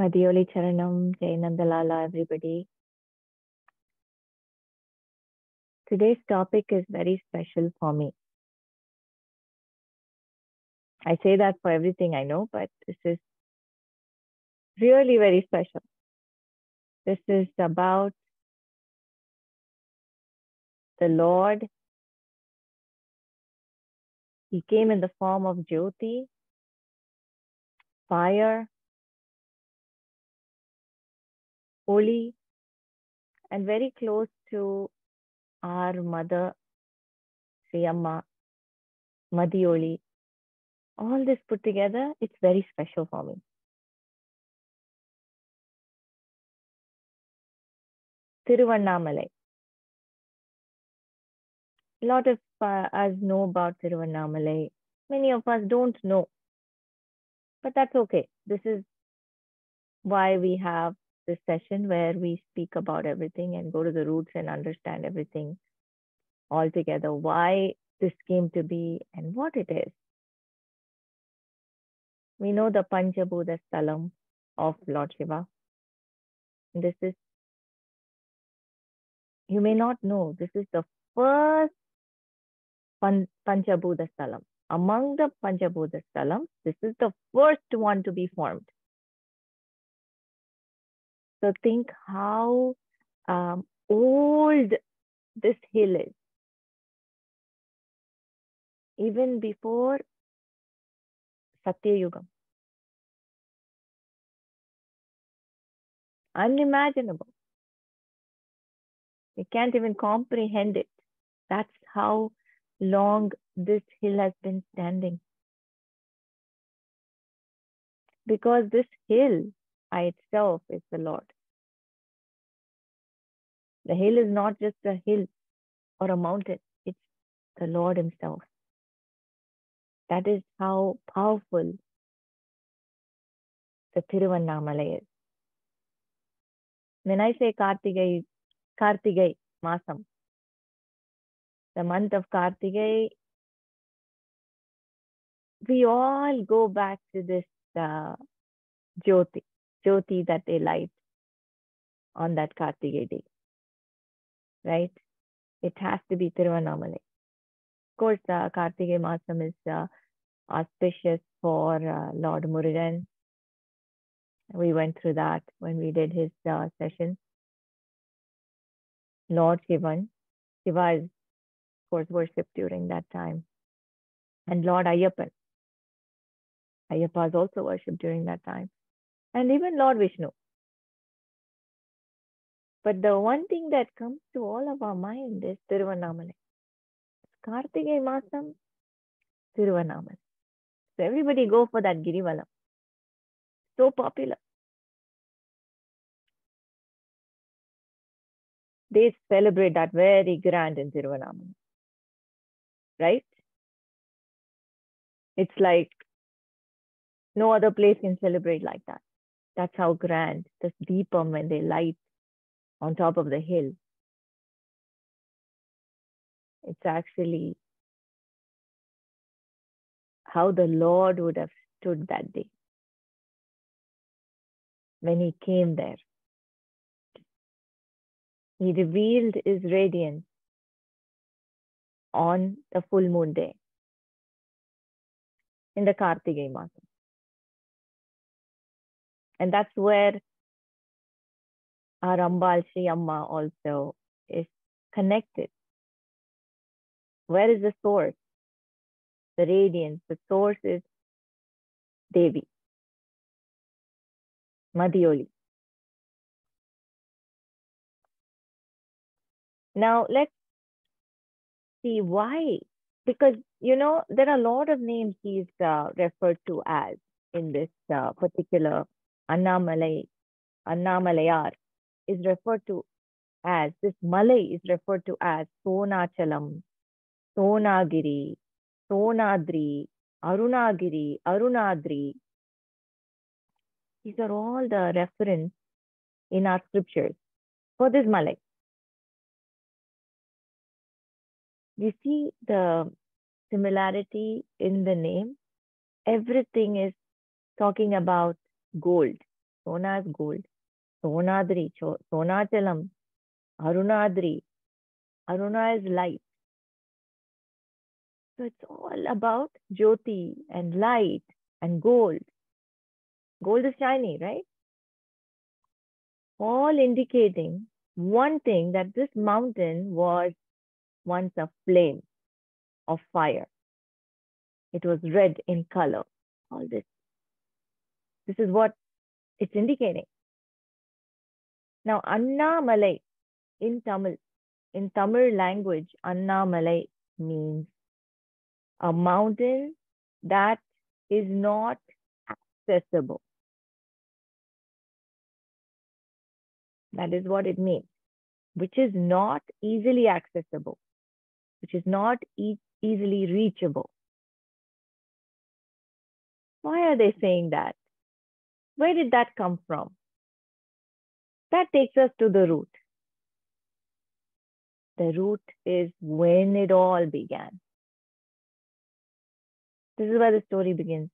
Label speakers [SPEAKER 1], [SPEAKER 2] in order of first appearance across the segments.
[SPEAKER 1] Adiyoli Charanam, Jai Nandalala, everybody. Today's topic is very special for me. I say that for everything I know, but this is really very special. This is about the Lord. He came in the form of Jyoti, fire, holy, and very close to our mother, Sri Amma, Madiyoli. All this put together, it's very special for me. Tiruvannamalai. A lot of us know about Thiruvannamalai. Many of us don't know. But that's okay. This is why we have this session where we speak about everything and go to the roots and understand everything all together, why this came to be and what it is. We know the Pancha sthalam of Lord Shiva. This is, you may not know, this is the first Pancha sthalam. Among the Pancha sthalams, this is the first one to be formed. So think how old this hill is. Even before Satyayugam. Unimaginable. We can't even comprehend it. That's how long this hill has been standing. Because this hill by itself is the Lord. The hill is not just a hill or a mountain. It's the Lord himself. That is how powerful the Thiruvannamalai is. When I say Kartigai Masam, the month of Kartigai, we all go back to this Jyoti that they light on that Kartigai day, right? It has to be Thiruvannamalai. Of course, Kartigai Masam is auspicious for Lord Murugan. We went through that when we did his session. Lord Shiva is, of course, worshipped during that time. And Lord Ayyappan. Ayyappa is also worshipped during that time. And even Lord Vishnu. But the one thing that comes to all of our mind is Tiruvannamalai. Kartigai Masam, Tiruvannamalai. So everybody go for that girivalam. So popular. They celebrate that very grand in Tiruvannamalai. Right? It's like no other place can celebrate like that. That's how grand this deepam when they light on top of the hill. It's actually how the Lord would have stood that day when he came there. He revealed his radiance on the full moon day in the Kartigai Masam. And that's where our Ambal Sri Amma also is connected. Where is the source? The radiance, the source is Devi, Madiyoli. Now let's see why. Because, you know, there are a lot of names he's referred to as in this particular Annamalai. Annamalayar is referred to as, this Malay is referred to as Sonachalam, Sonagiri, Sonadri, Arunagiri, Arunadri. These are all the reference in our scriptures for this Malay. You see the similarity in the name. Everything is talking about gold, Sona is gold. Sonadri, Sonachalam, Arunadri. Aruna is light. So it's all about Jyoti and light and gold. Gold is shiny, right? All indicating one thing, that this mountain was once a flame of fire. It was red in color. All this. This is what it's indicating. Now, Annamalai in Tamil language, Annamalai means a mountain that is not accessible. That is what it means, which is not easily accessible, which is not easily reachable. Why are they saying that? Where did that come from? That takes us to the root. The root is when it all began. This is where the story begins.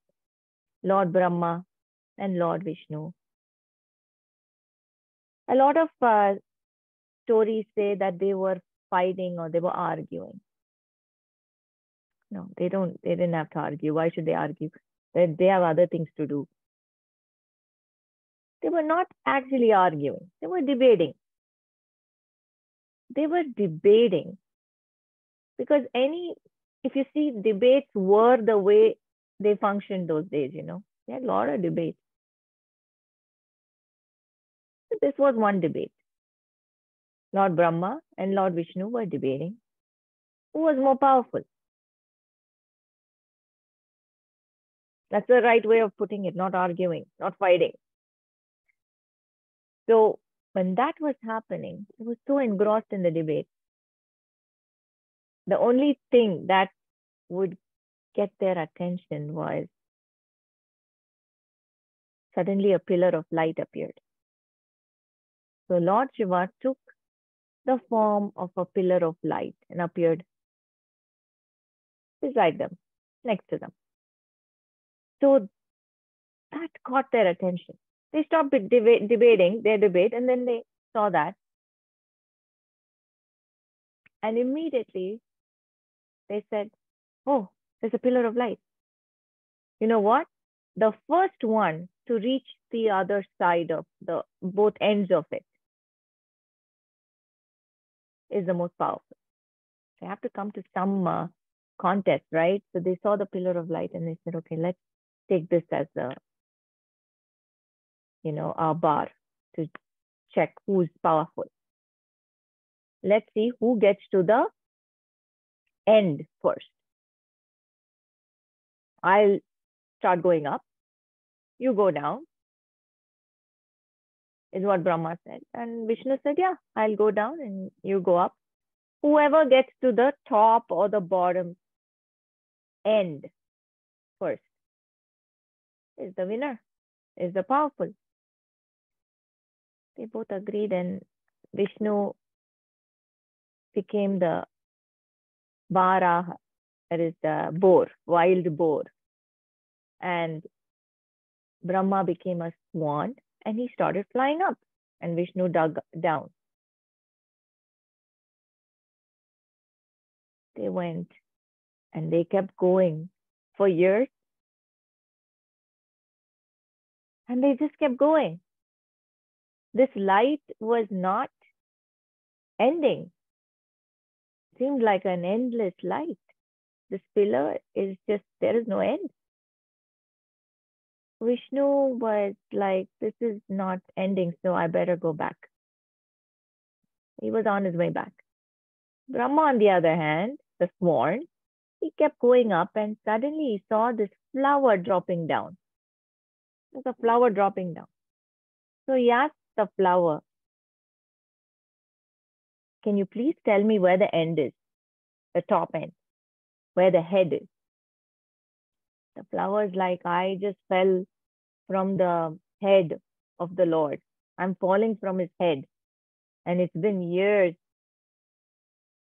[SPEAKER 1] Lord Brahma and Lord Vishnu. A lot of stories say that they were fighting or they were arguing. No, they didn't have to argue. Why should they argue? They have other things to do. They were not actually arguing. They were debating. They were debating because if you see, debates were the way they functioned those days, They had a lot of debates. So this was one debate. Lord Brahma and Lord Vishnu were debating who was more powerful. That's the right way of putting it, not arguing, not fighting. So when that was happening, it was so engrossed in the debate. The only thing that would get their attention was suddenly a pillar of light appeared. So Lord Shiva took the form of a pillar of light and appeared beside them, next to them. So that caught their attention. They stopped debating their debate, and then they saw that. And immediately they said, oh, there's a pillar of light. You know what? The first one to reach the other side of both ends of it is the most powerful. They have to come to some contest, right? So they saw the pillar of light and they said, okay, let's take this as our bar to check who's powerful. Let's see who gets to the end first. I'll start going up. You go down, is what Brahma said. And Vishnu said, yeah, I'll go down and you go up. Whoever gets to the top or the bottom end first is the winner, is the powerful. They both agreed, and Vishnu became the Varaha, that is the boar, wild boar. And Brahma became a swan and he started flying up, and Vishnu dug down. They went and they kept going for years. And they just kept going. This light was not ending. It seemed like an endless light. This pillar is just, there is no end. Vishnu was like, this is not ending, so I better go back. He was on his way back. Brahma, on the other hand, the swan, he kept going up and suddenly he saw this flower dropping down. There's a flower dropping down. So he asked the flower, can you please tell me where the end is, the top end, where the head is? The flower is like, I just fell from the head of the Lord. I'm falling from his head. And it's been years,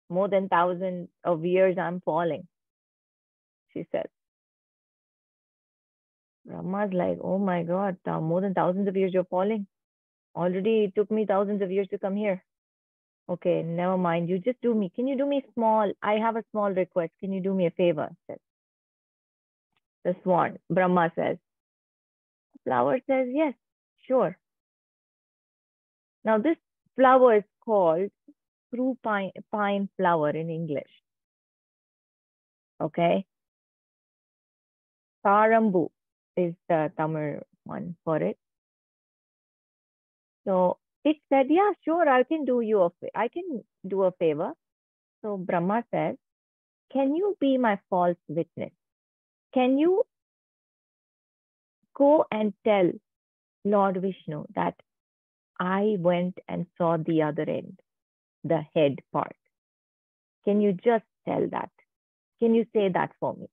[SPEAKER 1] more than thousands of years I'm falling, she said. Brahma's like, oh my God, more than thousands of years you're falling. Already it took me thousands of years to come here. Okay, never mind. You just do me. Can you do me small? I have a small request. Can you do me a favor? Says the swan. Brahma says. Flower says, yes, sure. Now, this flower is called true pine flower in English. Okay. Tarambu is the Tamil one for it. So it said, yeah, sure, I can do a favor. So Brahma says, can you be my false witness? Can you go and tell Lord Vishnu that I went and saw the other end, the head part? Can you just tell that? Can you say that for me?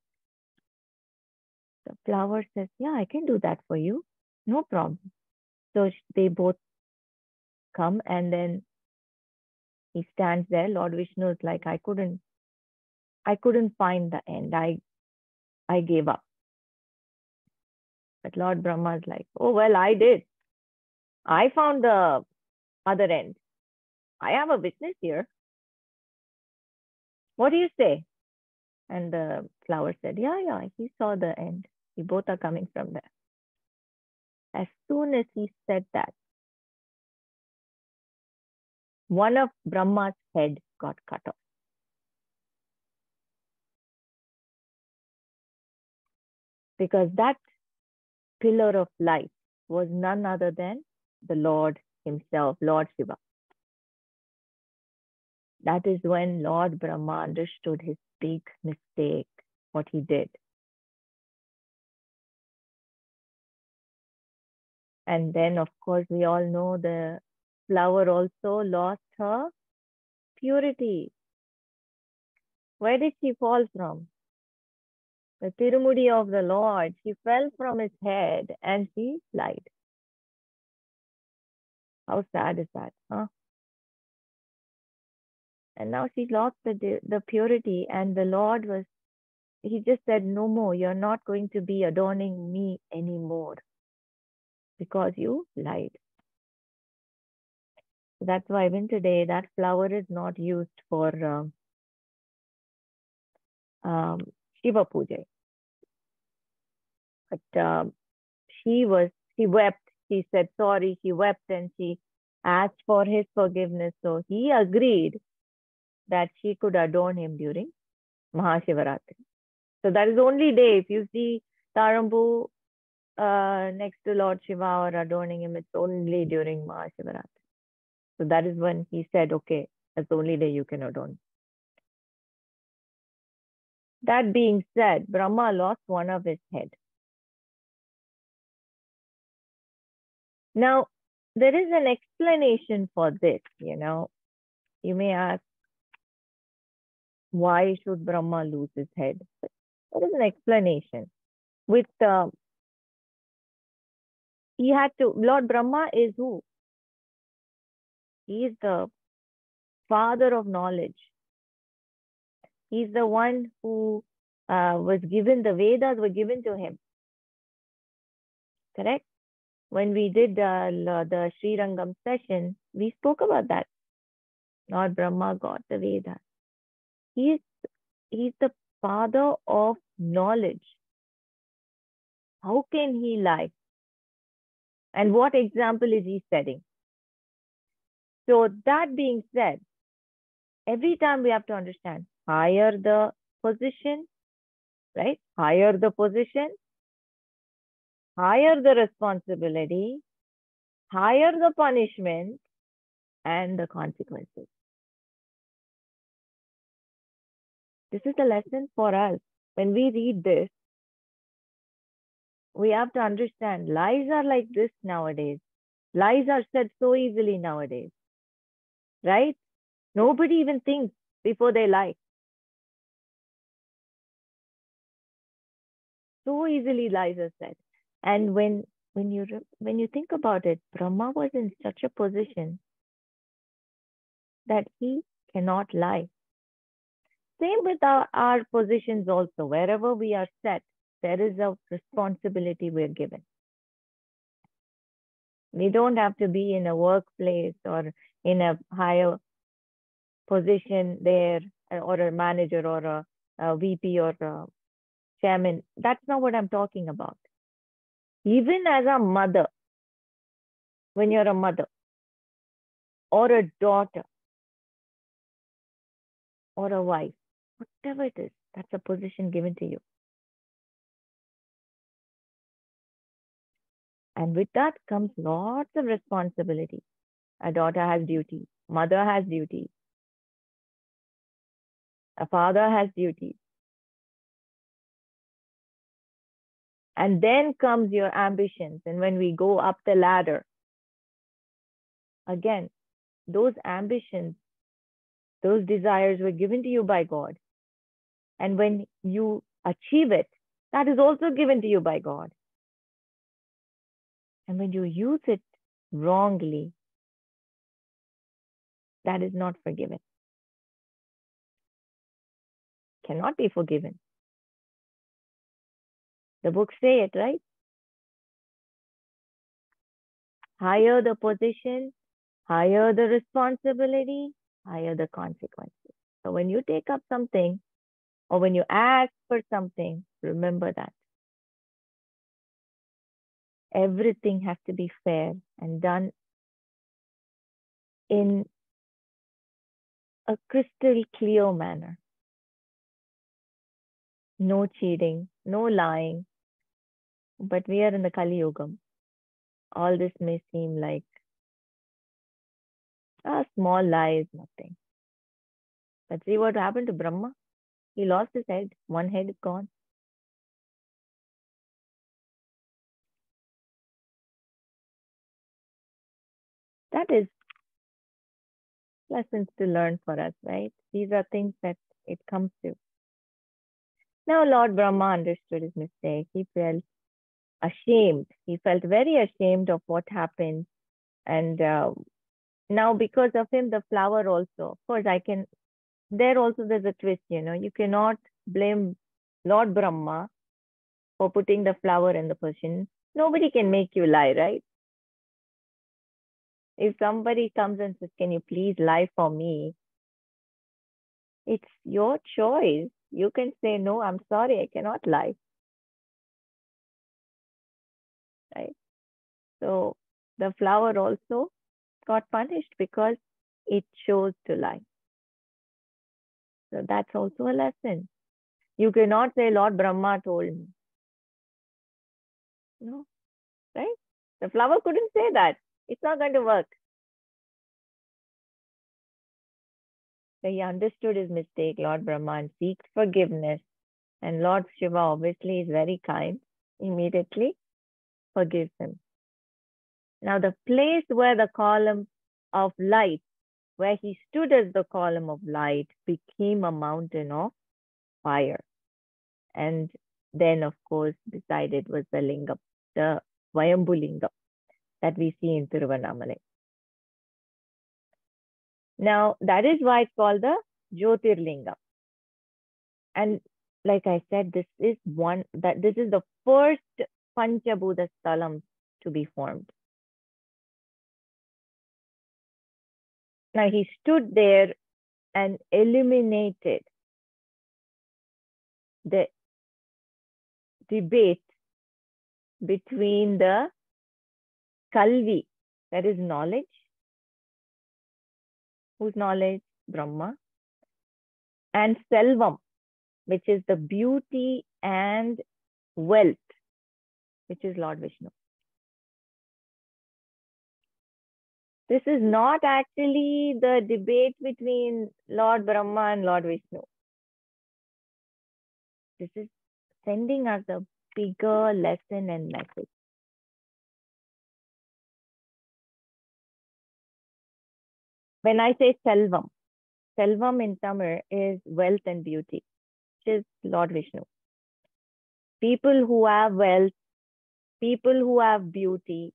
[SPEAKER 1] The flower says, yeah, I can do that for you. No problem. So they both come, and then he stands there. Lord Vishnu is like, I couldn't find the end. I gave up. But Lord Brahma is like, oh, well, I did. I found the other end. I have a witness here. What do you say? And the flower said, yeah, he saw the end. We both are coming from there. As soon as he said that, one of Brahma's head got cut off. Because that pillar of light was none other than the Lord himself, Lord Shiva. That is when Lord Brahma understood his big mistake, what he did. And then, of course, we all know the flower also lost her purity. Where did she fall from? The Tirumudi of the Lord. She fell from his head and she died. How sad is that, huh? And now she lost the purity, and the Lord he just said, no more, you're not going to be adorning me anymore because you lied. So that's why even today that flower is not used for Shiva Puja. But she wept. She said sorry. She wept and she asked for his forgiveness. So he agreed that she could adorn him during Mahashivaratri. So that is the only day. If you see Tarambu next to Lord Shiva or adorning him, it's only during Mahashivaratri. So that is when he said, okay, that's the only day you can adorn. That being said, Brahma lost one of his head. Now, there is an explanation for this, You may ask, why should Brahma lose his head? There is an explanation. With Lord Brahma is who? He is the father of knowledge. He's the one who was given, the Vedas were given to him. Correct? When we did the Sri Rangam session, we spoke about that. Lord Brahma got the Vedas. He's the father of knowledge. How can he lie? And what example is he setting? So that being said, every time we have to understand, higher the position, right? Higher the position, higher the responsibility, higher the punishment, and the consequences. This is the lesson for us. When we read this, we have to understand lies are like this nowadays. Lies are said so easily nowadays, right? Nobody even thinks before they lie. So easily lies are said. And when you think about it, Brahma was in such a position that he cannot lie. Same with our positions also. Wherever we are set, There is a responsibility we're given. We don't have to be in a workplace or in a higher position there, or a manager or a VP or a chairman. That's not what I'm talking about. Even as a mother, when you're a mother or a daughter or a wife, whatever it is, that's a position given to you. And with that comes lots of responsibility. A daughter has duties, mother has duties, a father has duties. And then comes your ambitions. And when we go up the ladder, again, those ambitions, those desires were given to you by God. And when you achieve it, that is also given to you by God. And when you use it wrongly, that is not forgiven. Cannot be forgiven. The books say it, right? Higher the position, higher the responsibility, higher the consequences. So when you take up something or when you ask for something, remember that. Everything has to be fair and done in a crystal clear manner. No cheating, no lying. But we are in the Kali Yugam. All this may seem like a small lie is nothing. But see what happened to Brahma? He lost his head. One head is gone. That is lessons to learn for us, right? These are things that it comes to. Now Lord Brahma understood his mistake. He felt ashamed. He felt very ashamed of what happened. And now because of him, the flower also, of course, there's a twist, you cannot blame Lord Brahma for putting the flower in the position. Nobody can make you lie, right? If somebody comes and says, can you please lie for me? It's your choice. You can say, no, I'm sorry, I cannot lie. Right? So the flower also got punished because it chose to lie. So that's also a lesson. You cannot say, Lord Brahma told me. No, right? The flower couldn't say that. It's not going to work. So he understood his mistake, Lord Brahma, and seeked forgiveness. And Lord Shiva obviously is very kind, immediately forgives him. Now the place where the column of light, where he stood as the column of light, became a mountain of fire. And then, of course, beside it was the lingam, the Vayambhu lingam that we see in Tiruvannamalai. Now, that is why it's called the Jyotirlingam. And like I said, this is the first Pancha bhoota stalams to be formed. Now he stood there and eliminated the debate between the kalvi, that is knowledge. Whose knowledge? Brahma. And selvam, which is the beauty and wealth, which is Lord Vishnu. This is not actually the debate between Lord Brahma and Lord Vishnu. This is sending us a bigger lesson and message. When I say selvam in Tamil is wealth and beauty, which is Lord Vishnu. People who have wealth, people who have beauty,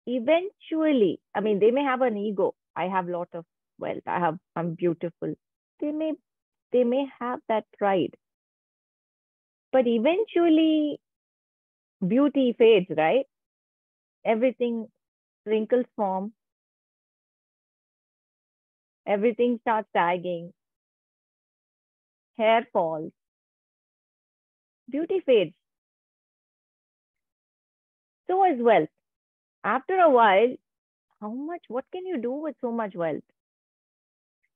[SPEAKER 1] eventually, I mean, they may have an ego. I have a lot of wealth. I'm beautiful. They may have that pride. But eventually, beauty fades, right? Everything, wrinkles form, everything starts sagging, hair falls, beauty fades. So as wealth. After a while, what can you do with so much wealth?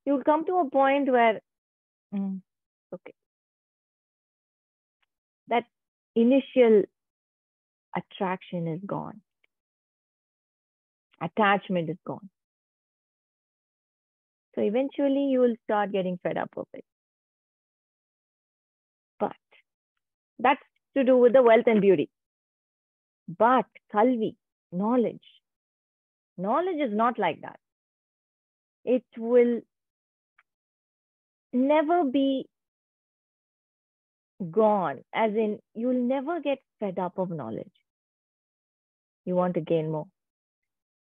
[SPEAKER 1] You'll come to a point where, okay, that initial attraction is gone, attachment is gone. So eventually you will start getting fed up of it. But that's to do with the wealth and beauty. But kalvi, knowledge is not like that. It will never be gone, as in you'll never get fed up of knowledge. You want to gain more,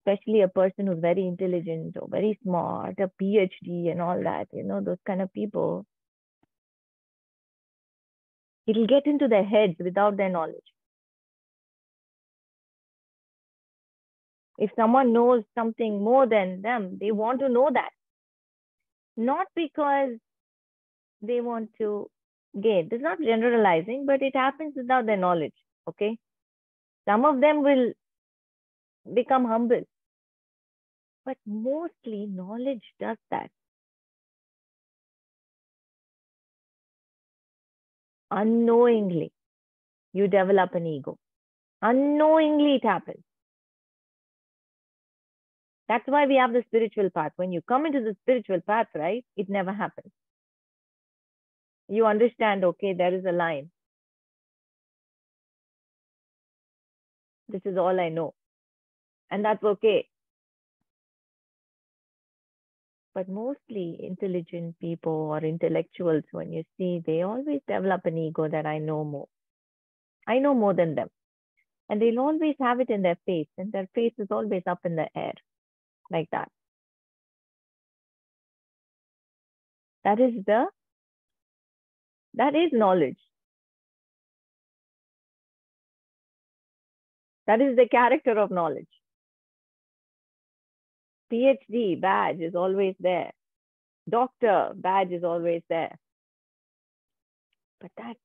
[SPEAKER 1] especially a person who's very intelligent or very smart, a PhD and all that, those kind of people. It'll get into their heads without their knowledge. If someone knows something more than them, they want to know that. Not because they want to gain. This is not generalizing, but it happens without their knowledge. Okay. Some of them will become humble. But mostly knowledge does that. Unknowingly, you develop an ego. Unknowingly, it happens. That's why we have the spiritual path. When you come into the spiritual path, right, it never happens. You understand, okay, there is a line. This is all I know. And that's okay. But mostly intelligent people or intellectuals, when you see, they always develop an ego that I know more. I know more than them. And they'll always have it in their face. And their face is always up in the air. Like that. That is knowledge. That is the character of knowledge. PhD badge is always there. Doctor badge is always there. But that,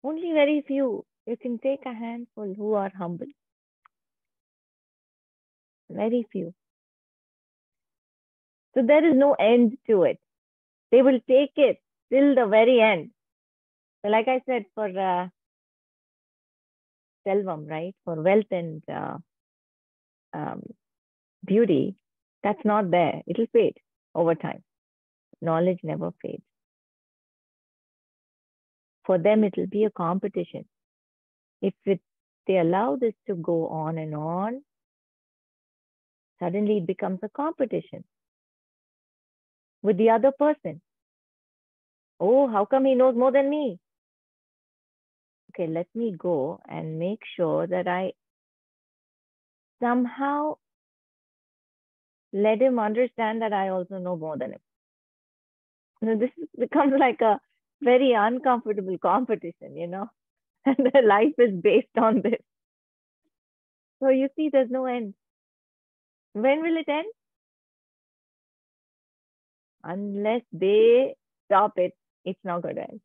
[SPEAKER 1] only very few. You can take a handful who are humble. Very few. So there is no end to it. They will take it till the very end. So like I said, for selvam, right? For wealth and beauty, that's not there. It'll fade over time. Knowledge never fades. For them, it'll be a competition. If they allow this to go on and on, suddenly it becomes a competition with the other person. Oh, how come he knows more than me? Okay, let me go and make sure that I somehow let him understand that I also know more than him. So this becomes like a very uncomfortable competition, and their life is based on this. So you see, there's no end. When will it end? Unless they stop it, it's not going to end.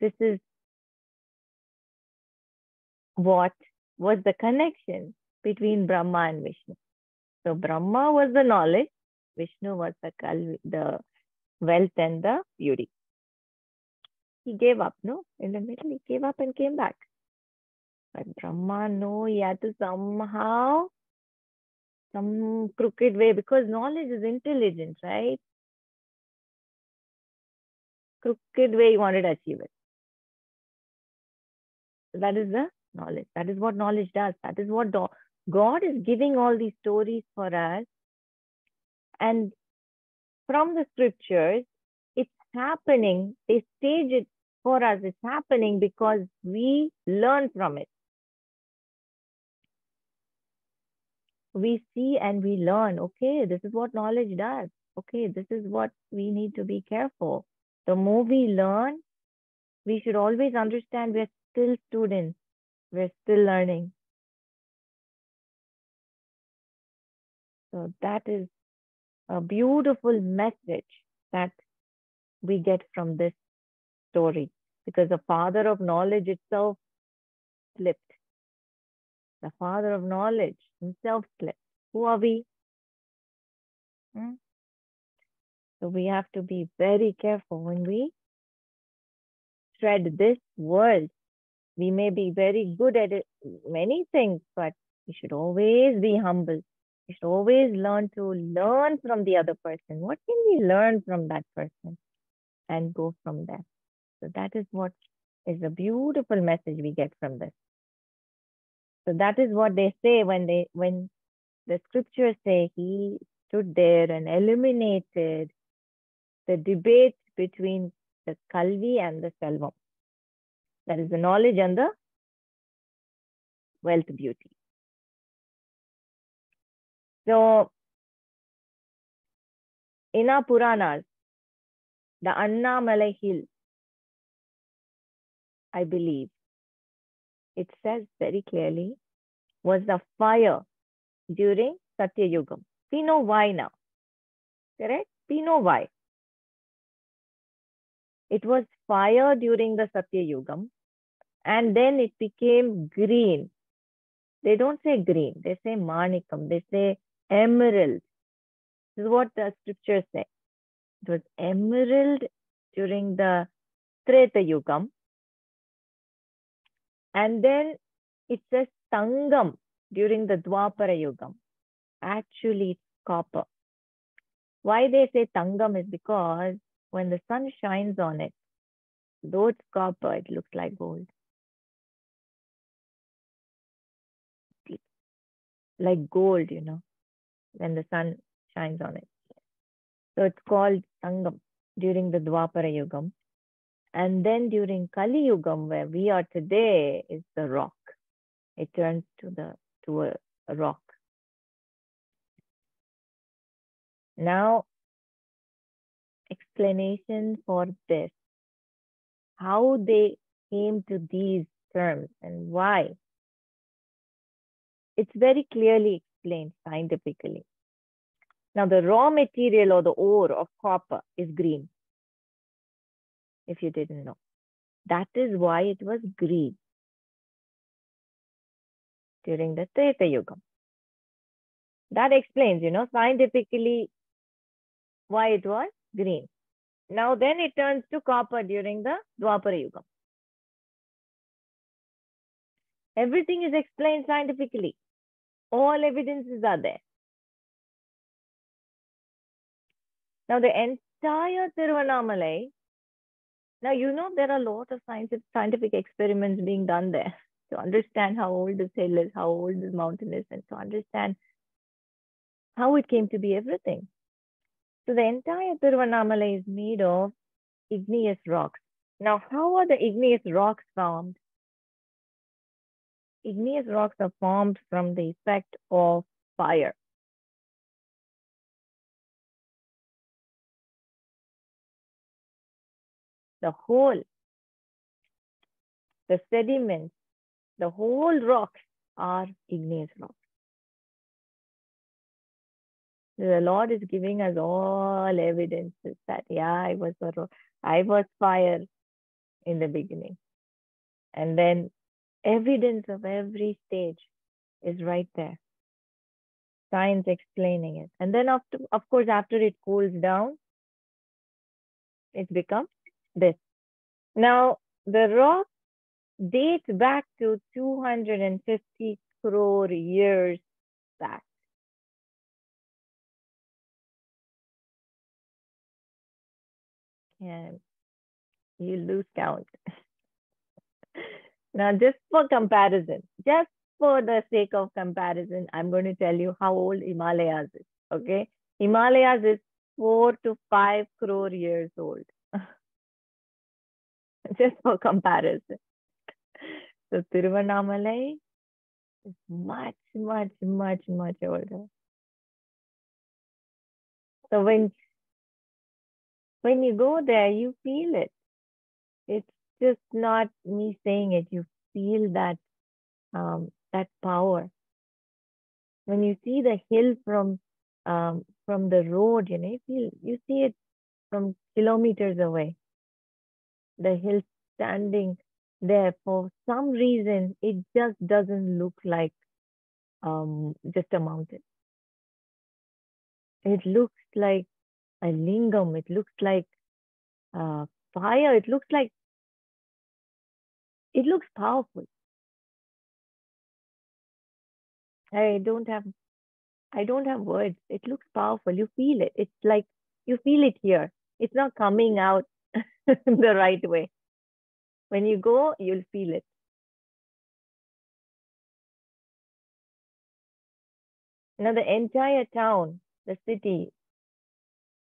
[SPEAKER 1] This is what was the connection between Brahma and Vishnu. So Brahma was the knowledge, Vishnu was the wealth and the beauty. He gave up, no? In the middle, he gave up and came back. But Brahma, no, he had to somehow, some crooked way, because knowledge is intelligent, right? Crooked way he wanted to achieve it. So that is the knowledge. That is what knowledge does. That is what God is giving all these stories for us. And from the scriptures, it's happening. They stage it for us. It's happening because we learn from it. We see and we learn, okay, this is what knowledge does. okay, this is what we need to be careful. The more we learn, we should always understand we're still students, we're still learning. So that is a beautiful message that we get from this story, because the father of knowledge itself slipped. The father of knowledge himself slipped. Who are we? Hmm? So we have to be very careful when we tread this world. We may be very good at it, many things, but we should always be humble. We should always learn to learn from the other person. What can we learn from that person and go from there? So that is what is a beautiful message we get from this. So that is what they say when the scriptures say he stood there and eliminated the debate between the kalvi and the selvam. That is the knowledge and the wealth beauty. So in our Puranas, the Annamalai hill, I believe, it says very clearly, was the fire during Satya Yugam. We know why now, correct? We know why. It was fire during the Satya Yugam, and then it became green. They don't say green, they say manikam, they say emerald. This is what the scriptures say. It was emerald during the Treta Yugam. And then it says tangam during the Dwapara Yugam. Actually, it's copper. Why they say tangam is because when the sun shines on it, though it's copper, it looks like gold. Like gold, when the sun shines on it. So it's called tangam during the Dwapara Yugam. And then during Kali Yugam, where we are today, is the rock. It turns to a rock. Now, explanation for this, how they came to these terms and why. It's very clearly explained scientifically. Now, the raw material or the ore of copper is green, if you didn't know. That is why it was green during the Treta Yugam. That explains, scientifically why it was green. Now, then it turns to copper during the Dwapara Yugam. Everything is explained scientifically. All evidences are there. Now, the entire Tiruvannamalai, now there are a lot of scientific experiments being done there to understand how old this hill is, how old this mountain is, and to understand how it came to be everything. So the entire Tiruvannamalai is made of igneous rocks. Now, how are the igneous rocks formed? Igneous rocks are formed from the effect of fire. The sediments, the whole rocks are igneous rocks. The Lord is giving us all evidences that, I was fire in the beginning. And then evidence of every stage is right there. Science explaining it. And then of course, after it cools down, it becomes this. Now, the rock dates back to 250 crore years back. And you lose count. Now, just for comparison, just for the sake of comparison, I'm going to tell you how old Himalayas is. Okay, Himalayas is 4 to 5 crore years old. Just for comparison. So Tiruvannamalai is much, much, much, much older. So when When you go there, you feel it. It's just not me saying it. You feel that power. When you see the hill from the road, you see it from kilometers away. The hill standing there for some reason, it just doesn't look like just a mountain. It looks like a lingam. It looks like fire. It looks powerful. I don't have I don't have words. It looks powerful. You feel it. It's like you feel it here. It's not coming out the right way. When you go, you'll feel it. Now the entire town, the city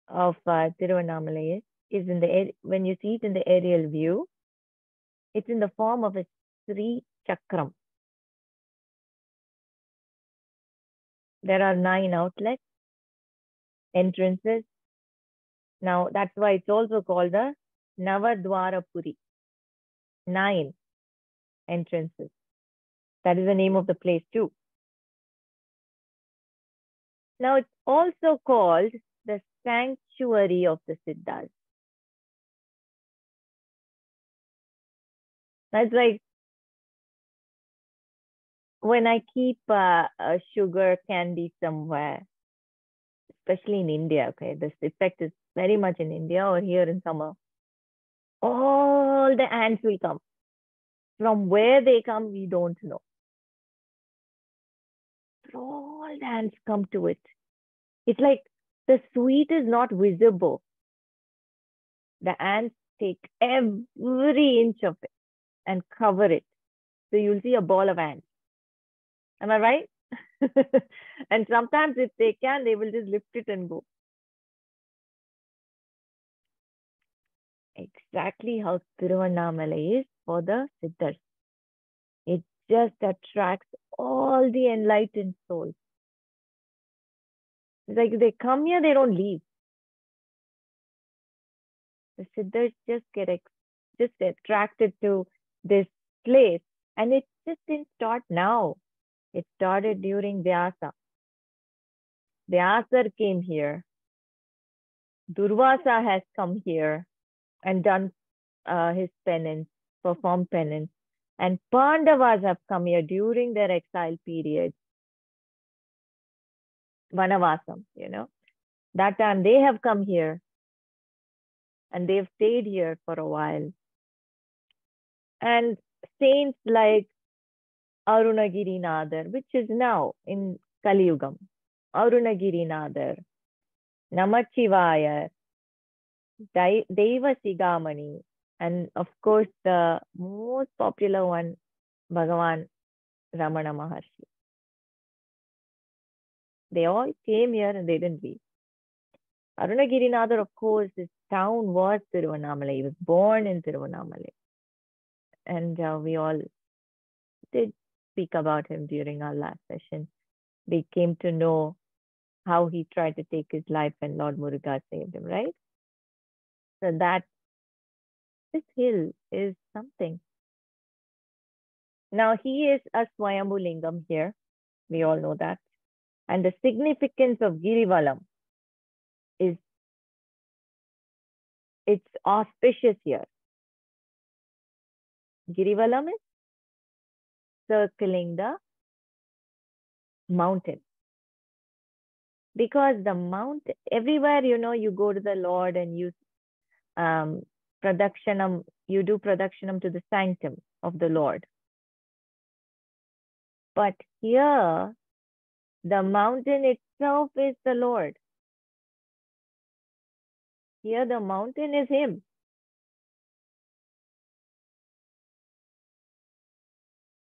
[SPEAKER 1] of Tiruvannamalai is in the when you see it in the aerial view, it's in the form of a Sri Chakram. There are 9 outlets, entrances. Now that's why it's also called the Navadwara Puri. 9 entrances. That is the name of the place too. Now it's also called the sanctuary of the Siddhas. That's like when I keep a sugar candy somewhere, especially in India, okay, this effect is very much in India or here in summer. All the ants will come. From where they come, we don't know. All the ants come to it. It's like the sweet is not visible. The ants take every inch of it and cover it. So you'll see a ball of ants. Am I right? And sometimes if they can, they will just lift it and go. Exactly how Tiruvannamalai is for the Siddhas. It just attracts all the enlightened souls. It's like they come here, they don't leave. The Siddhas just just attracted to this place. And it just didn't start now. It started during Vyasa. Vyasa came here. Durvasa has come here and done his penance, performed penance. And Pandavas have come here during their exile period, Vanavasam, That time they have come here and they've stayed here for a while. And saints like Arunagirinathar, which is now in Kali Yugam, Arunagirinathar, Namachivaya, Deva Sigamani, and of course the most popular one, Bhagavan Ramana Maharshi. They all came here and they didn't leave. Arunagirinathar, of course, his town was Tiruvannamalai. He was born in Tiruvannamalai. And we all did speak about him during our last session. We came to know how he tried to take his life and Lord Muruga saved him, right? So this hill is something. Now he is a Swayambhu Lingam here. We all know that. And the significance of girivalam is it's auspicious here. Girivalam is circling the mountain. Because the mountain, everywhere, you go to the Lord and you pradakshanam, you do pradakshanam to the sanctum of the Lord. But here, the mountain itself is the Lord. Here, the mountain is Him.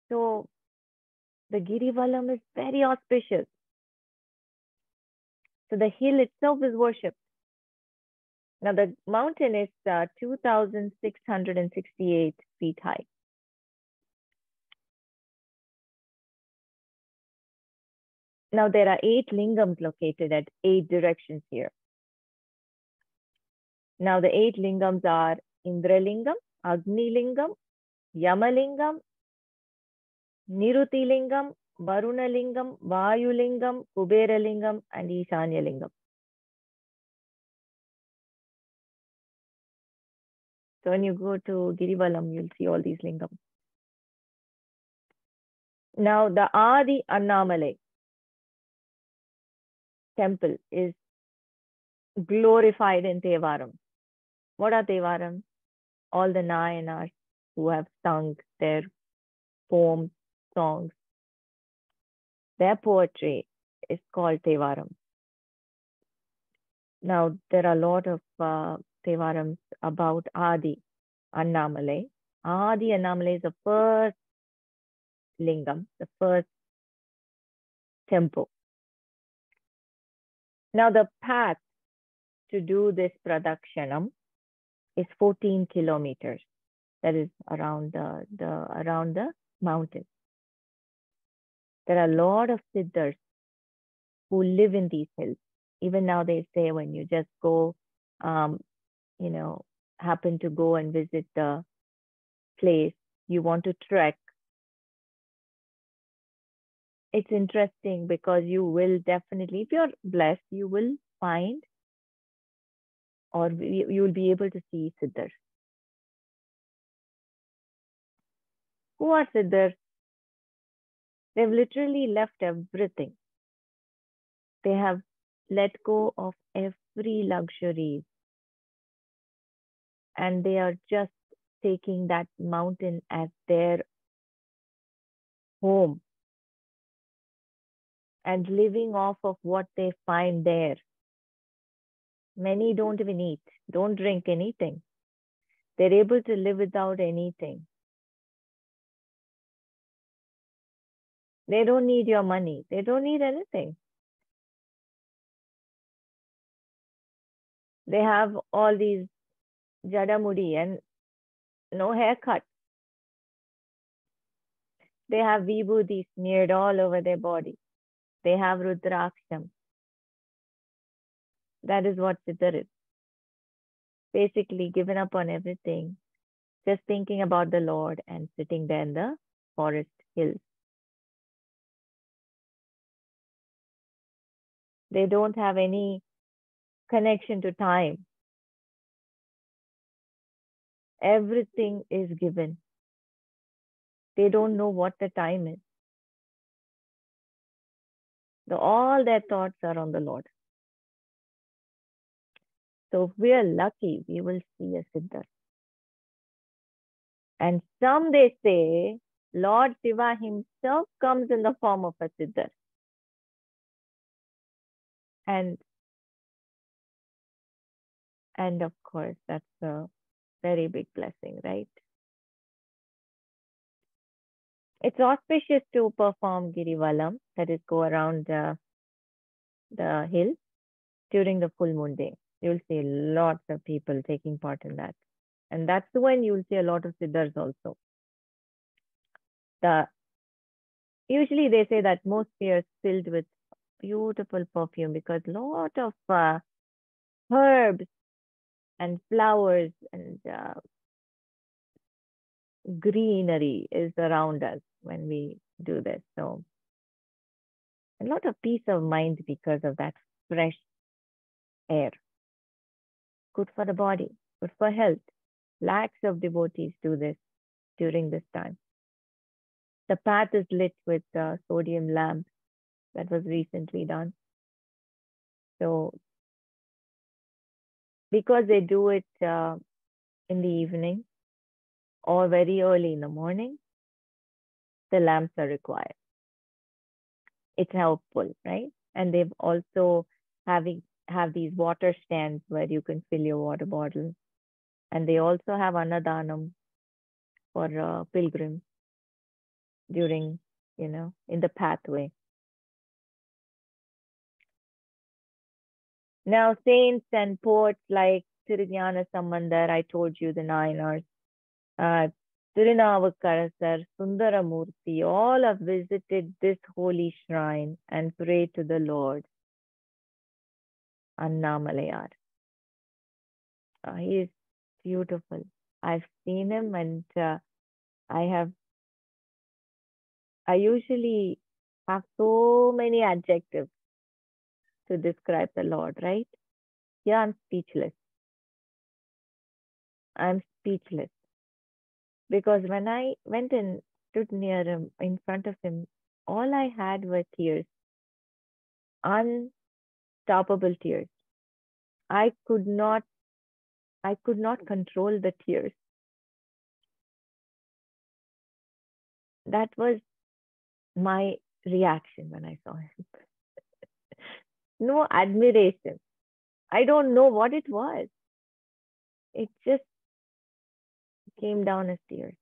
[SPEAKER 1] So, the Girivalam is very auspicious. So, the hill itself is worshipped. Now, the mountain is 2,668 feet high. Now, there are 8 lingams located at 8 directions here. Now the 8 lingams are Indralingam, Agnilingam, Yamalingam, Nirutilingam, Varunalingam, Vayulingam, Kuberalingam, and Ishanyalingam. So when you go to Girivalam, you'll see all these lingams. Now the Adi Annamalai temple is glorified in Tevaram. What are Tevaram? All the Nayanars who have sung their poems, songs, their poetry is called Tevaram. Now, there are a lot of Tevarams about Adi Annamalai. Adi Annamalai is the first lingam, the first temple. Now, the path to do this pradakshanam is 14 kilometers. That is around the mountain. There are a lot of siddhas who live in these hills. Even now they say when you just go, happen to go and visit the place, you want to trek. It's interesting because you will definitely, if you're blessed, you will find or you will be able to see siddhas. Who are siddhas? They've literally left everything. They have let go of every luxury and they are just taking that mountain as their home and living off of what they find there. Many don't even eat, don't drink anything. They're able to live without anything. They don't need your money. They don't need anything. They have all these jadamudi and no haircut. They have vibhuti smeared all over their body. They have rudraksham. That is what siddhar is. Basically given up on everything, just thinking about the Lord and sitting there in the forest hills. They don't have any connection to time. Everything is given. They don't know what the time is. All their thoughts are on the Lord. So if we are lucky, we will see a siddhar. And some they say, Lord Shiva himself comes in the form of a siddhar. And of course, that's a very big blessing, right? It's auspicious to perform girivalam, that is go around the hill during the full moon day. You'll see lots of people taking part in that. And that's when you'll see a lot of siddhars also. Usually they say that atmosphere is filled with beautiful perfume because a lot of herbs and flowers and greenery is around us when we do this. So a lot of peace of mind because of that fresh air. Good for the body, good for health. Lakhs of devotees do this during this time. The path is lit with sodium lamps that was recently done. So because they do it in the evening or very early in the morning, the lamps are required. It's helpful, right? And they've also have these water stands where you can fill your water bottle. And they also have annadanam for pilgrims during, in the pathway. Now, saints and poets like Thiruvannamalai, I told you the Nayanars, Thirunavukarasar, Sundaramurti, all have visited this holy shrine and prayed to the Lord, Annamalai. He is beautiful. I've seen him, and I have. I usually have so many adjectives to describe the Lord, right? Yeah, I'm speechless. I'm speechless because when I went and stood near him, in front of him, all I had were tears, unstoppable tears. I could not, I could not control the tears. That was my reaction when I saw him. No admiration. I don't know what it was. It just came down as tears.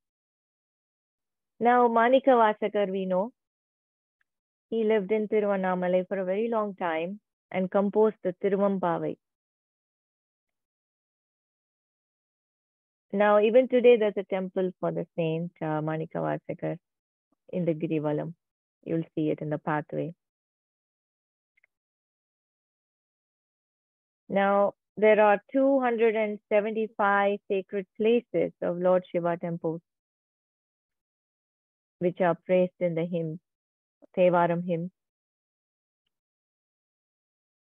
[SPEAKER 1] Now, Manika Vasakar, we know, he lived in Tiruvannamalai for a very long time and composed the Tiruvampavai. Now, even today, there's a temple for the saint Manika Vasakar in the Girivalam. You'll see it in the pathway. Now, there are 275 sacred places of Lord Shiva temples, which are praised in the hymns, Thevaram hymns.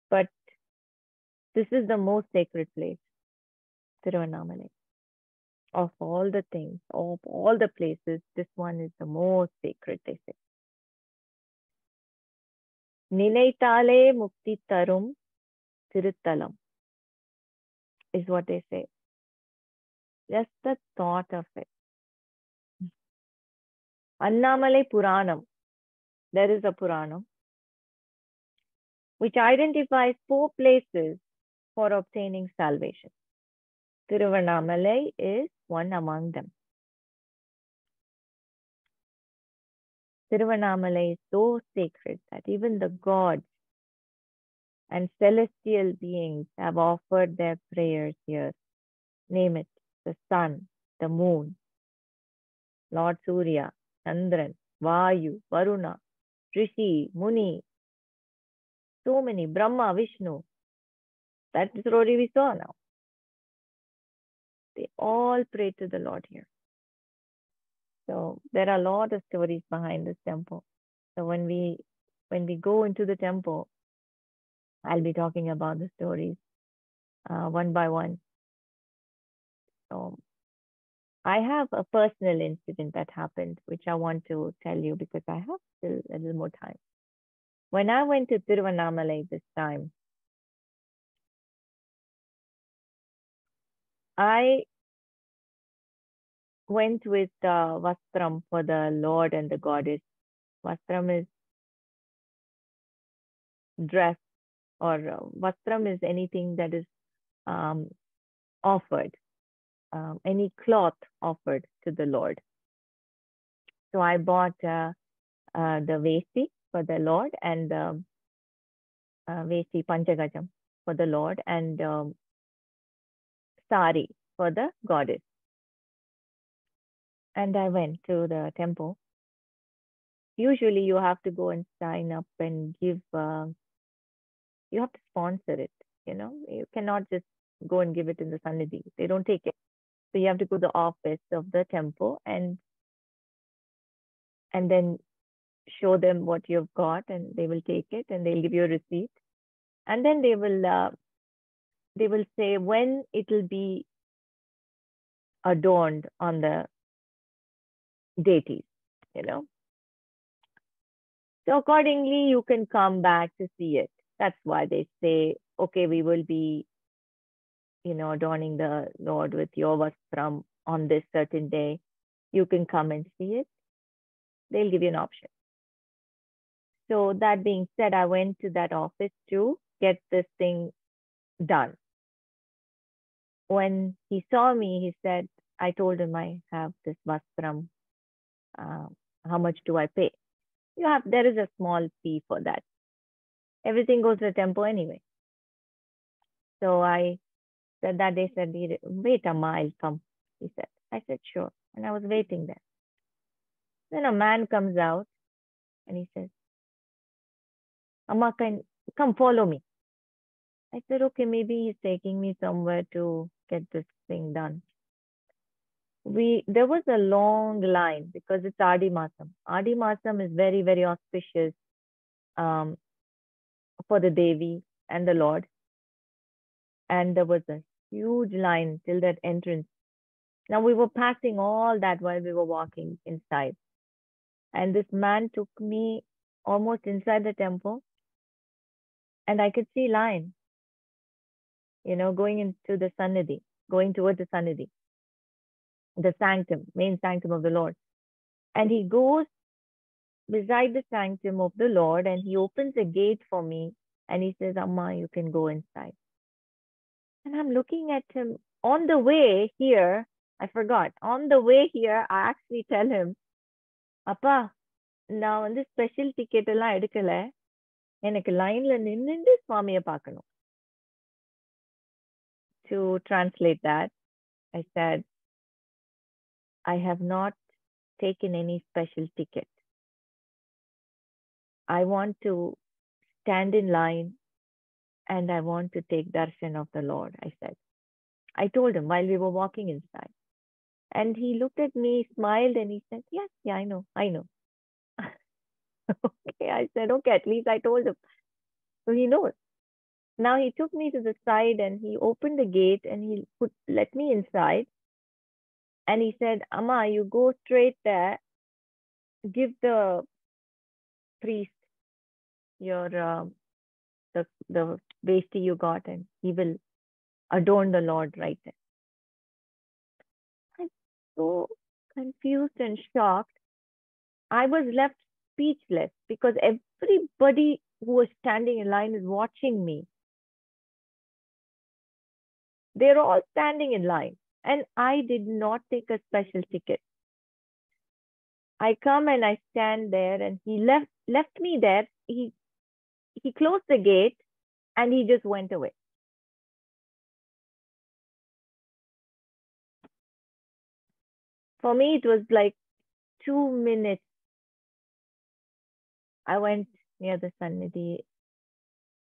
[SPEAKER 1] But this is the most sacred place, Tiruvannamalai. Of all the things, of all the places, this one is the most sacred, they say. Ninaitale mukti tarum tiruthalam is what they say. Just the thought of it. Annamalai Puranam, there is a Puranam, which identifies 4 places for obtaining salvation. Tiruvannamalai is one among them. Tiruvannamalai is so sacred that even the gods and celestial beings have offered their prayers here. Name it, the sun, the moon, Lord Surya, Chandran, Vayu, Varuna, Rishi, Muni, so many, Brahma, Vishnu. That story we saw now. They all pray to the Lord here. So there are a lot of stories behind this temple. So when we go into the temple, I'll be talking about the stories one by one. So I have a personal incident that happened, which I want to tell you because I have still a little more time. When I went to Tiruvannamalai this time, I went with vastram for the Lord and the Goddess. Vastram is dress, or vastram is anything that is um, offered, any cloth offered to the Lord. So I bought the vesti for the Lord and the vesti panchagajam for the Lord and sari for the Goddess. And I went to the temple. Usually you have to go and sign up and give, you have to sponsor it, you know. You cannot just go and give it in the Sannidhi. They don't take it. So you have to go to the office of the temple and then show them what you've got, and they will take it and they'll give you a receipt. And then they will say when it will be adorned on the deities, you know. So accordingly, you can come back to see it. That's why they say, okay, we will be, you know, adorning the Lord with your vastram on this certain day. You can come and see it. They'll give you an option. So that being said, I went to that office to get this thing done. When he saw me, he said, I told him I have this vastram. How much do I pay? There is a small fee for that. Everything goes to the temple anyway. So I said that. They said, wait, Amma, I'll come. He said, I said, sure. And I was waiting there. Then a man comes out and he says, Amma, come follow me. I said, okay, maybe he's taking me somewhere to get this thing done. There was a long line because it's Adi Masam. Adi Masam is very, very auspicious um, for the Devi and the Lord. And there was a huge line till that entrance. Now we were passing all that while we were walking inside. And this man took me almost inside the temple. And I could see line, going into the Sannidhi, going towards the Sannidhi, the sanctum, main sanctum of the Lord. And he goes beside the sanctum of the Lord and he opens a gate for me and he says, Amma, you can go inside. And I'm looking at him on the way here. I forgot. On the way here, I actually tell him, Appa, நான் வந்து special ticket எல்லாம் எடுக்கல, எனக்கு லைன்ல நின்னுட்டு சுவாமியை பார்க்கணும். To translate that, I said, I have not taken any special ticket. I want to stand in line and I want to take darshan of the Lord, I said. I told him while we were walking inside. And he looked at me, smiled, and he said, yes, yeah, I know. Okay, I said, okay, at least I told him. So he knows. Now he took me to the side and he opened the gate and he let me inside. And he said, Amma, you go straight there, give the priest your the vesti you got and he will adorn the Lord right there. I'm so confused and shocked. I was left speechless because everybody who was standing in line is watching me. They're all standing in line and I did not take a special ticket. I come and I stand there and he left me there. He closed the gate and he just went away. For me, it was like 2 minutes. I went near the Sannidhi.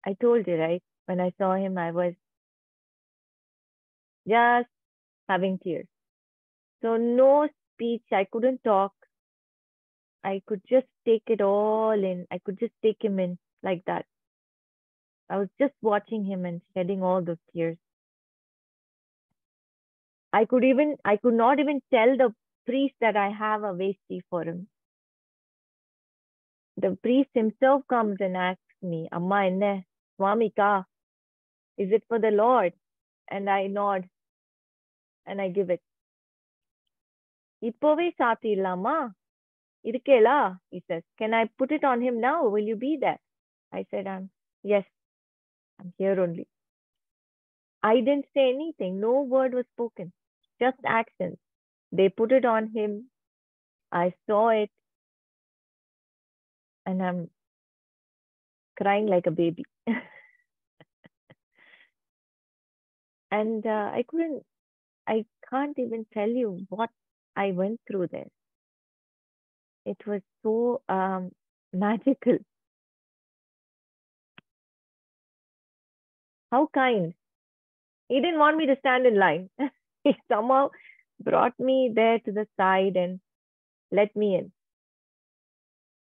[SPEAKER 1] I told you, right? When I saw him, I was just having tears. So no speech. I couldn't talk. I could just take it all in. I could just take him in like that. I was just watching him and shedding all those tears. I could not even tell the priest that I have a vesti for him. The priest himself comes and asks me, Amma, enne, Swami ka? Is it for the Lord? And I nod and I give it. Ippove saati illama? Irkela? He says, can I put it on him now? Will you be there? I said, yes, I'm here only. I didn't say anything. No word was spoken. Just actions. They put it on him. I saw it. And I'm crying like a baby. And I can't even tell you what I went through there. It was so magical. How kind. He didn't want me to stand in line. He somehow brought me there to the side and let me in.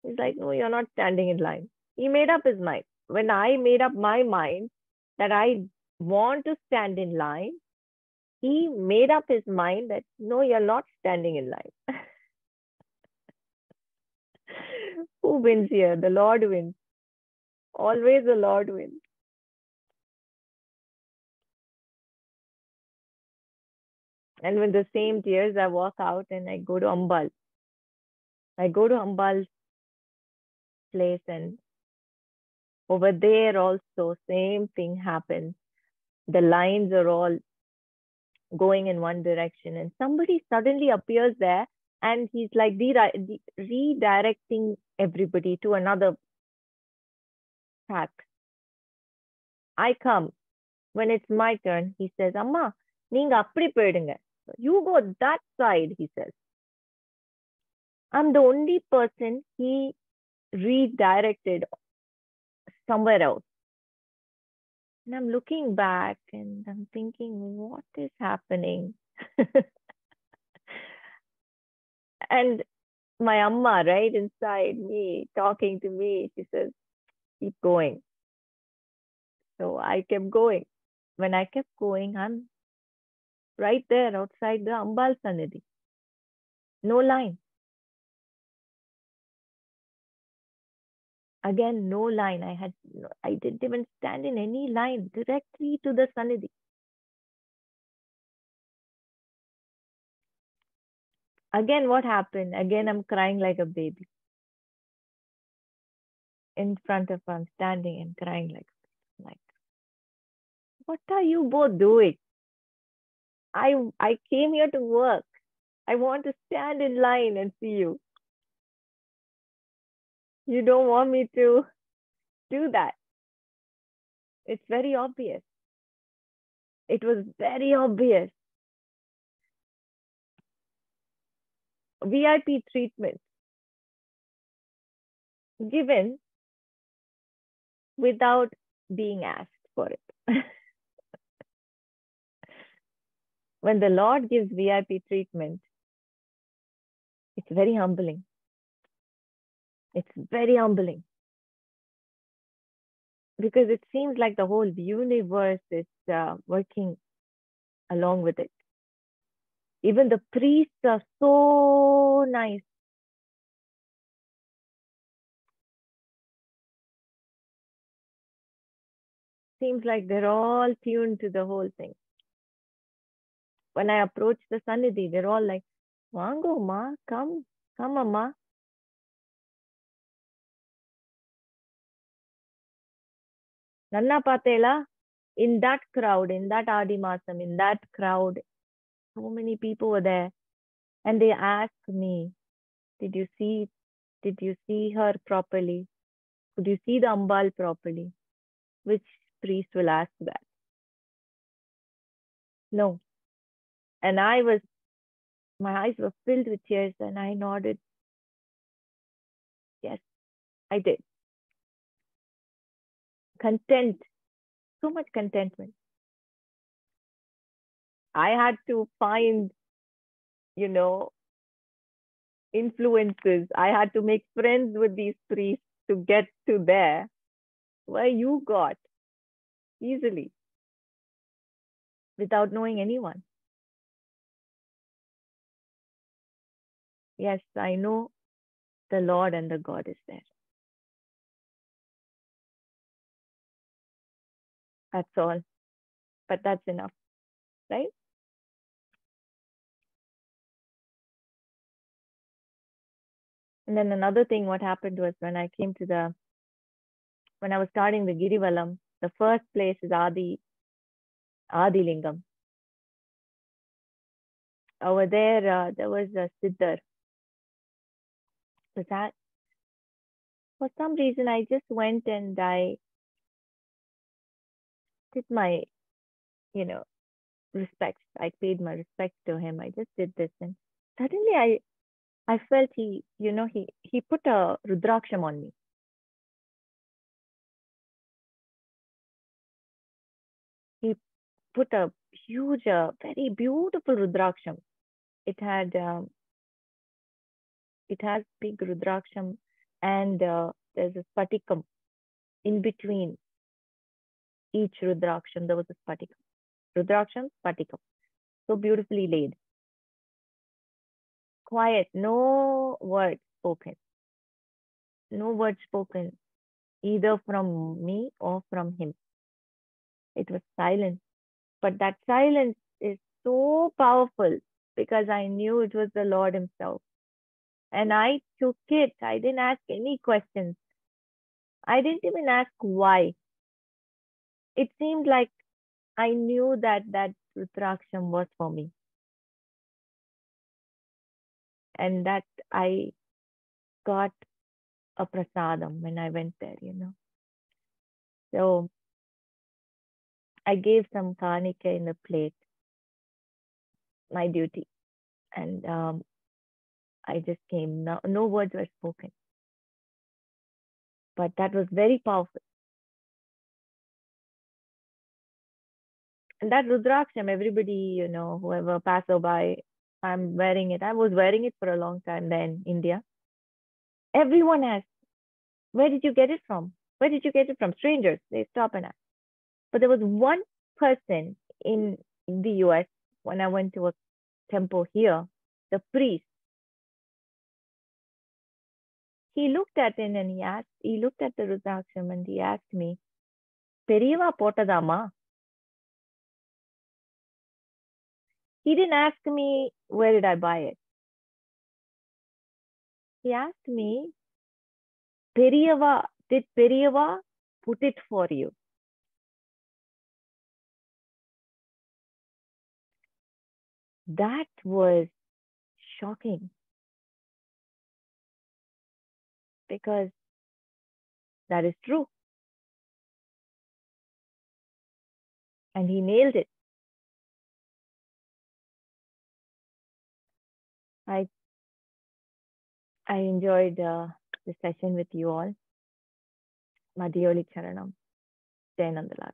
[SPEAKER 1] He's like, no, you're not standing in line. He made up his mind. When I made up my mind that I want to stand in line, he made up his mind that, no, you're not standing in line. Who wins here? The Lord wins. Always the Lord wins. And with the same tears, I walk out and I go to Ambal. I go to Ambal's place and over there also, same thing happens. The lines are all going in one direction and somebody suddenly appears there and he's like redirecting everybody to another path. I come. When it's my turn, he says, Amma, neenga appadi poidunga. You go that side, he says. I'm the only person he redirected somewhere else. And I'm looking back and I'm thinking, what is happening? And my amma, right inside me, talking to me, she says, keep going. So I kept going. When I kept going, I'm right there outside the Ambal Sanidhi. No line. Again, no line. I didn't even stand in any line, directly to the Sanidhi. Again, what happened? Again, I'm crying like a baby. In front of her, I'm standing and crying like, what are you both doing? I came here to work. I want to stand in line and see you. You don't want me to do that. It's very obvious. It was very obvious. VIP treatment given without being asked for it. When the Lord gives VIP treatment, it's very humbling. It's very humbling because it seems like the whole universe is working along with it. Even the priests are so nice. Seems like they're all tuned to the whole thing. When I approach the Sannidhi, they're all like, Vango, ma, come, amma. Nanna Patela, in that crowd, in that Adimasam, in that crowd, so many people were there. And they asked me, did you see her properly? Could you see the Ambal properly? Which priest will ask that? No. And my eyes were filled with tears and I nodded. Yes, I did. Content, so much contentment. I had to find, you know, influences. I had to make friends with these priests to get to there where you got easily without knowing anyone. Yes, I know the Lord and the God is there. That's all. But that's enough, right? And then another thing, what happened was when I was starting the girivalam, the first place is Lingam. Over there, there was a siddhar. So that, for some reason, I just went and I did my, you know, respects. I paid my respect to him. I just did this, and suddenly I felt he put a rudraksham on me. He put a huge, very beautiful rudraksham. It had it has big rudraksham, and there's a spatikam in between each rudraksham. There was a spatikam, rudraksham, spatikam, so beautifully laid. Quiet, no word spoken, no word spoken either from me or from him. It was silence. But that silence is so powerful because I knew it was the Lord Himself. And I took it. I didn't ask any questions. I didn't even ask why. It seemed like I knew that Rudraksham was for me. And that I got a prasadam when I went there. So I gave some karnika in the plate, my duty. And I just came. No words were spoken. But that was very powerful. And that Rudraksham, everybody, whoever passerby, I'm wearing it. I was wearing it for a long time there in India. Everyone asked, where did you get it from? Where did you get it from? Strangers, they stop and ask. But there was one person in the US when I went to a temple here, the priest, he looked at it and he looked at the Rudraksham and he asked me, Periva potadama? He didn't ask me, where did I buy it? He asked me, did Periyava put it for you? That was shocking because that is true. And he nailed it. I I enjoyed the session with you all. Madhyoli Charanam. Jai Nandalala.